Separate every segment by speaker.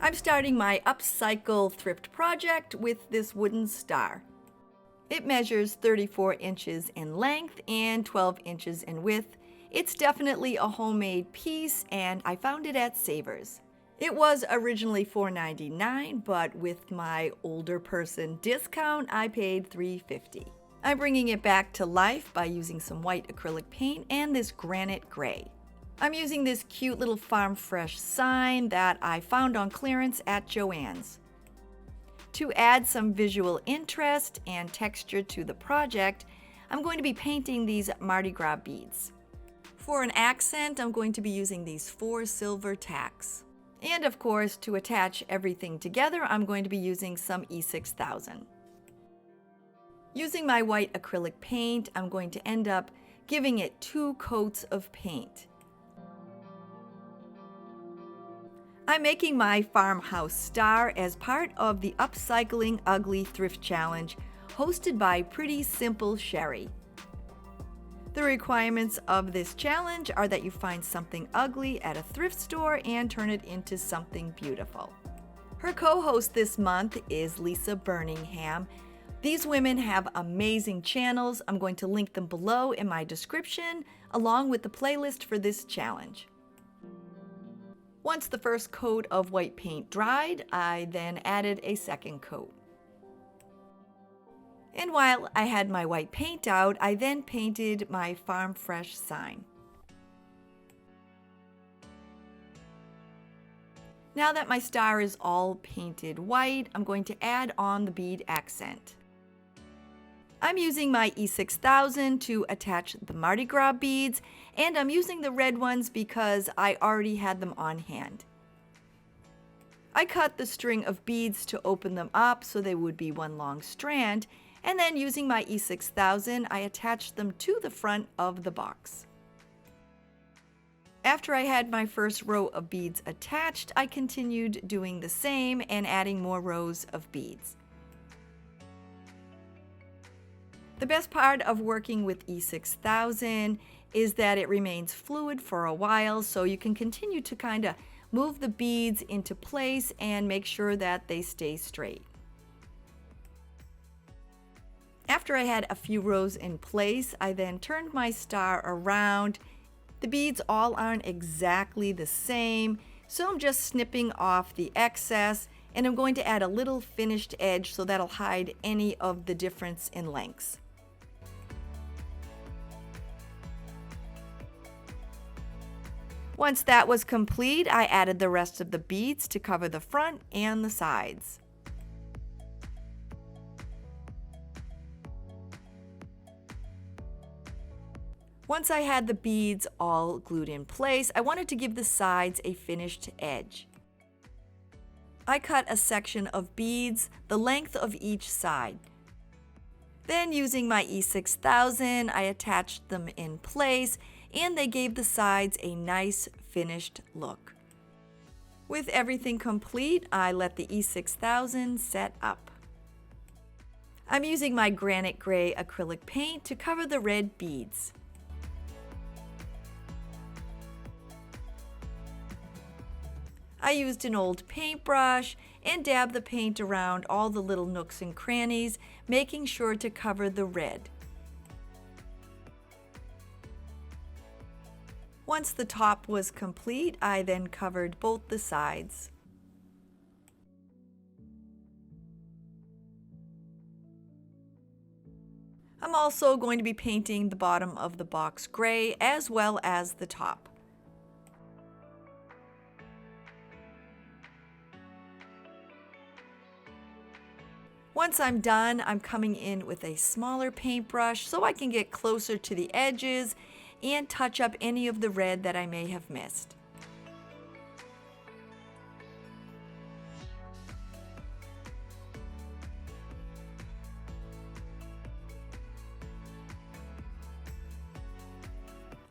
Speaker 1: I'm starting my Upcycled thrift project with this wooden star. It measures 34 inches in length and 12 inches in width. It's definitely a homemade piece, and I found it at Savers. It was originally $4.99, but with my older person discount, I paid $3.50. I'm bringing it back to life by using some white acrylic paint and this granite gray. I'm using this cute little Farm Fresh sign that I found on clearance at Joann's. To add some visual interest and texture to the project, I'm going to be painting these Mardi Gras beads. For an accent, I'm going to be using these 4 silver tacks. And of course, to attach everything together, I'm going to be using some E6000. Using my white acrylic paint, I'm going to end up giving it 2 coats of paint. I'm making my Farmhouse star as part of the Upcycling Ugly Thrift Challenge hosted by Pretty.Simple.Sherri. The requirements of this challenge are that you find something ugly at a thrift store and turn it into something beautiful. Her co-host this month is Lisa Burningham. These women have amazing channels. I'm going to link them below in my description, along with the playlist for this challenge. Once the first coat of white paint dried, I then added a second coat. And while I had my white paint out, I then painted my Farm Fresh sign. Now that my star is all painted white, I'm going to add on the bead accent. I'm using my E6000 to attach the Mardi Gras beads, and I'm using the red ones because I already had them on hand. I cut the string of beads to open them up so they would be one long strand, and then using my E6000, I attached them to the front of the box. After I had my first row of beads attached, I continued doing the same and adding more rows of beads. The best part of working with E6000 is that it remains fluid for a while, so you can continue to kind of move the beads into place and make sure that they stay straight. After I had a few rows in place, I then turned my star around. The beads all aren't exactly the same, so I'm just snipping off the excess, and I'm going to add a little finished edge so that'll hide any of the difference in lengths. Once that was complete, I added the rest of the beads to cover the front and the sides. Once I had the beads all glued in place, I wanted to give the sides a finished edge. I cut a section of beads the length of each side. Then using my E6000, I attached them in place, and they gave the sides a nice finished look. With everything complete, I let the E6000 set up. I'm using my granite gray acrylic paint to cover the red beads. I used an old paintbrush and dabbed the paint around all the little nooks and crannies, making sure to cover the red. Once the top was complete, I then covered both the sides. I'm also going to be painting the bottom of the box gray as well as the top. Once I'm done, I'm coming in with a smaller paintbrush so I can get closer to the edges and touch up any of the red that I may have missed.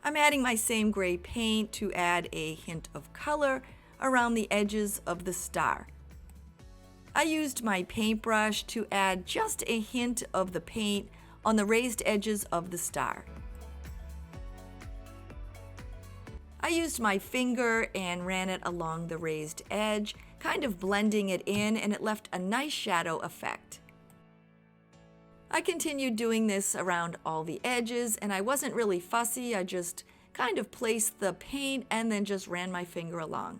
Speaker 1: I'm adding my same gray paint to add a hint of color around the edges of the star. I used my paintbrush to add just a hint of the paint on the raised edges of the star. I used my finger and ran it along the raised edge kind of blending it in, and it left a nice shadow effect. I continued doing this around all the edges, and I wasn't really fussy. I just kind of placed the paint and then just ran my finger along.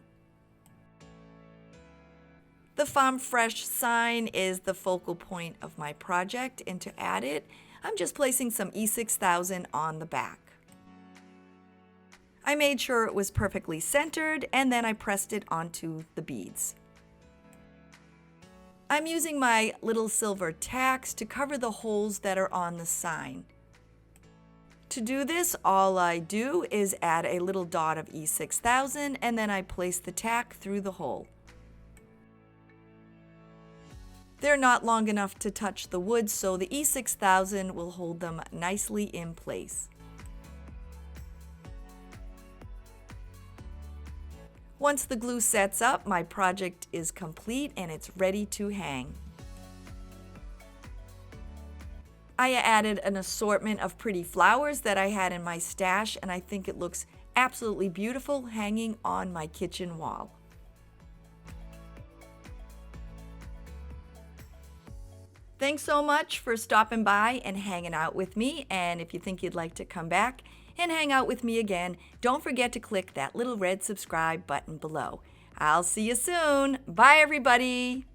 Speaker 1: The Farm Fresh sign is the focal point of my project, and to add it, I'm just placing some E6000 on the back. I made sure it was perfectly centered, and then I pressed it onto the beads. I'm using my little silver tacks to cover the holes that are on the sign. To do this, all I do is add a little dot of E6000, and then I place the tack through the hole. They're not long enough to touch the wood, so the E6000 will hold them nicely in place. Once the glue sets up, my project is complete and it's ready to hang. I added an assortment of pretty flowers that I had in my stash, and I think it looks absolutely beautiful hanging on my kitchen wall. Thanks so much for stopping by and hanging out with me, and if you think you'd like to come back and hang out with me again, don't forget to click that little red subscribe button below. I'll see you soon. Bye, everybody.